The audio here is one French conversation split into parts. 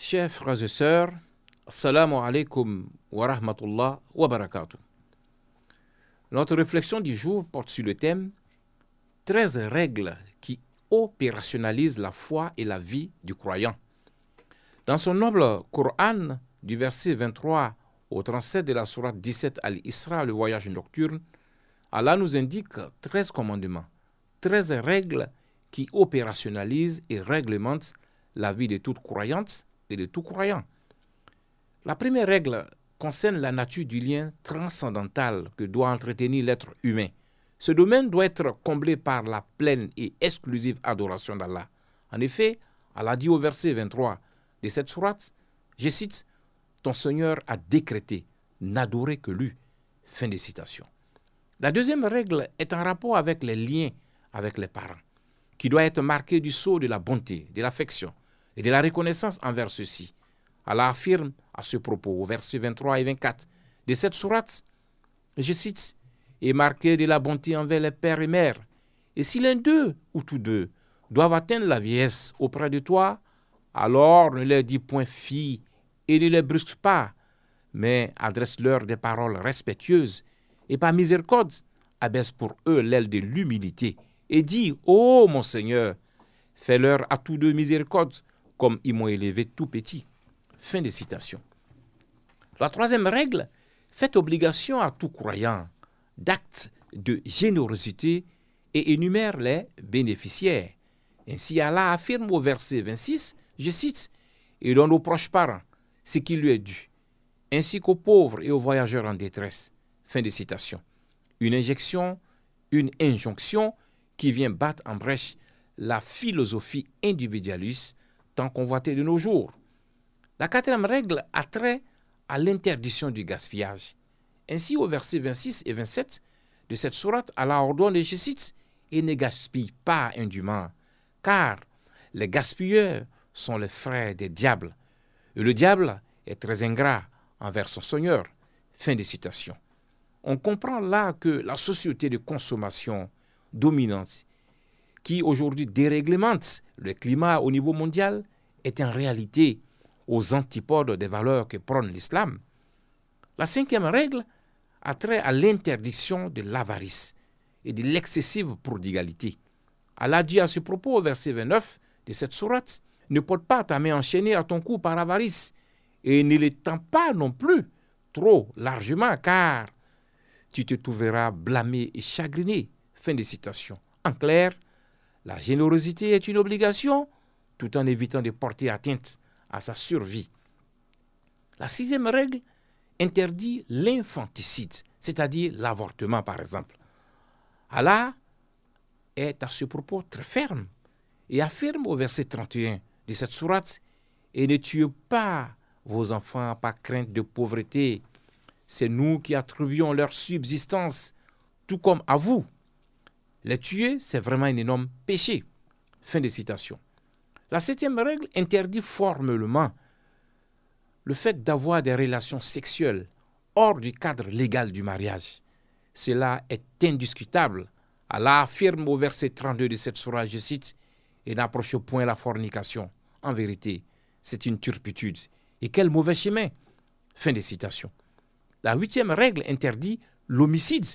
Chers frères et sœurs, Assalamu alaikum wa rahmatullah wa barakatuh. Notre réflexion du jour porte sur le thème 13 règles qui opérationnalisent la foi et la vie du croyant. Dans son noble Coran, du verset 23 au 37 de la sourate 17 Al-Isra, le voyage nocturne, Allah nous indique 13 commandements, 13 règles qui opérationnalisent et réglementent la vie de toute croyante et de tout croyant. La première règle concerne la nature du lien transcendantal que doit entretenir l'être humain. Ce domaine doit être comblé par la pleine et exclusive adoration d'Allah. En effet, Allah dit au verset 23 de cette sourate, je cite, « Ton Seigneur a décrété, n'adorer que lui ». Fin de citation. La deuxième règle est en rapport avec les liens avec les parents, qui doit être marqué du sceau de la bonté, de l'affection et de la reconnaissance envers ceux-ci. Allah affirme à ce propos, au verset 23 et 24 de cette sourate, je cite, « Et marqué de la bonté envers les pères et mères, et si l'un d'eux ou tous deux doivent atteindre la vieillesse auprès de toi, alors ne leur dis point fille et ne les brusque pas, mais adresse-leur des paroles respectueuses, et par miséricorde, abaisse pour eux l'aile de l'humilité, et dis, ô mon Seigneur, fais-leur à tous deux miséricorde, comme ils m'ont élevé tout petit. » Fin de citation. La troisième règle fait obligation à tout croyant d'actes de générosité et énumère les bénéficiaires. Ainsi, Allah affirme au verset 26, je cite, « Et donne aux proches parents ce qui lui est dû, ainsi qu'aux pauvres et aux voyageurs en détresse. » Fin de citation. Une injonction qui vient battre en brèche la philosophie individualiste tant convoitée de nos jours. La quatrième règle a trait à l'interdiction du gaspillage. Ainsi, au verset 26 et 27 de cette sourate, Allah ordonne, je cite, « Et ne gaspille pas indûment, car les gaspilleurs sont les frères des diables, et le diable est très ingrat envers son Seigneur. » Fin de citation. On comprend là que la société de consommation dominante, qui aujourd'hui déréglemente le climat au niveau mondial, est en réalité aux antipodes des valeurs que prône l'islam. La cinquième règle a trait à l'interdiction de l'avarice et de l'excessive prodigalité. Allah dit à ce propos au verset 29 de cette sourate, « Ne porte pas ta main enchaînée à ton cou par avarice et ne l'étends pas non plus trop largement car tu te trouveras blâmé et chagriné. » Fin de citation. En clair, la générosité est une obligation tout en évitant de porter atteinte à sa survie. La sixième règle interdit l'infanticide, c'est-à-dire l'avortement par exemple. Allah est à ce propos très ferme et affirme au verset 31 de cette sourate, « Et ne tuez pas vos enfants par crainte de pauvreté. C'est nous qui attribuons leur subsistance, tout comme à vous. » Les tuer, c'est vraiment un énorme péché. Fin de citation. La septième règle interdit formellement le fait d'avoir des relations sexuelles hors du cadre légal du mariage. Cela est indiscutable. Allah affirme au verset 32 de cette sourate, je cite, « Et n'approche point la fornication. En vérité, c'est une turpitude. Et quel mauvais chemin. » Fin de citation. La huitième règle interdit l'homicide.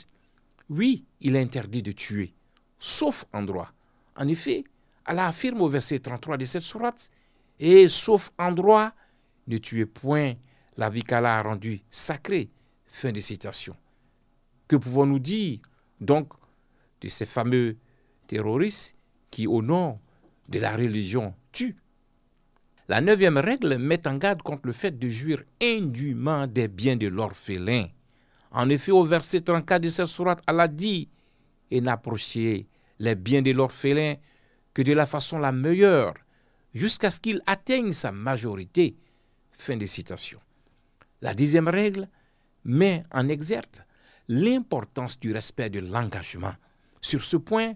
Oui, il est interdit de tuer, sauf en droit. En effet, Allah affirme au verset 33 de cette sourate, « Et sauf en droit, ne tuez point la vie qu'Allah a rendue sacrée. » Fin de citation. Que pouvons-nous dire donc de ces fameux terroristes qui, au nom de la religion, tuent? La neuvième règle met en garde contre le fait de jouir indûment des biens de l'orphelin. En effet, au verset 34 de cette sourate, Allah dit, « Et n'approchez les biens de l'orphelin que de la façon la meilleure, jusqu'à ce qu'il atteigne sa majorité. » Fin de citation. La dixième règle met en exergue l'importance du respect de l'engagement. Sur ce point,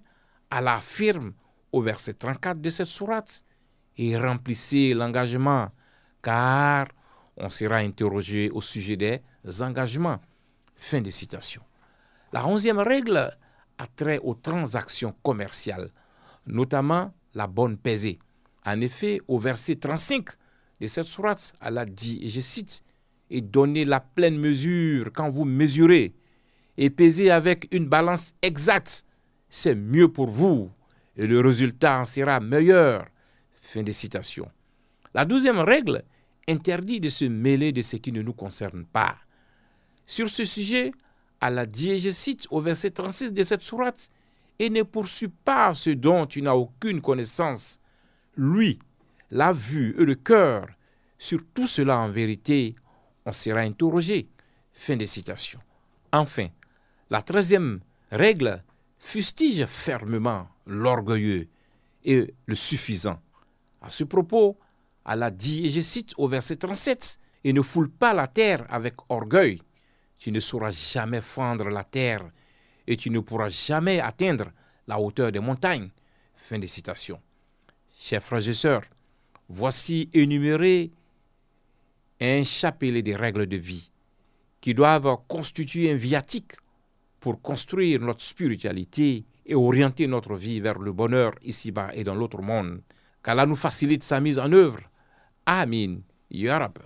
Allah affirme au verset 34 de cette sourate, « Et remplissez l'engagement, car on sera interrogé au sujet des engagements. » Fin de citation. La onzième règle a trait aux transactions commerciales, notamment la bonne pesée. En effet, au verset 35 de cette sourate, Allah dit, et je cite, « Et donnez la pleine mesure quand vous mesurez, et pesez avec une balance exacte, c'est mieux pour vous, et le résultat en sera meilleur. » Fin de citation. La 12e règle interdit de se mêler de ce qui ne nous concerne pas. Sur ce sujet, Allah dit, et je cite au verset 36 de cette sourate, « Et ne poursuis pas ce dont tu n'as aucune connaissance. Lui, la vue et le cœur, sur tout cela en vérité, on sera interrogé. » Fin de citation. Enfin, la 13e règle fustige fermement l'orgueilleux et le suffisant. À ce propos, Allah dit, et je cite au verset 37, « Et ne foule pas la terre avec orgueil. Tu ne sauras jamais fendre la terre et tu ne pourras jamais atteindre la hauteur des montagnes. » Fin de citation. Chers frères et sœurs, voici énuméré un chapelet des règles de vie qui doivent constituer un viatique pour construire notre spiritualité et orienter notre vie vers le bonheur ici-bas et dans l'autre monde. Qu'Allah nous facilite sa mise en œuvre. Amin. Ya Rab.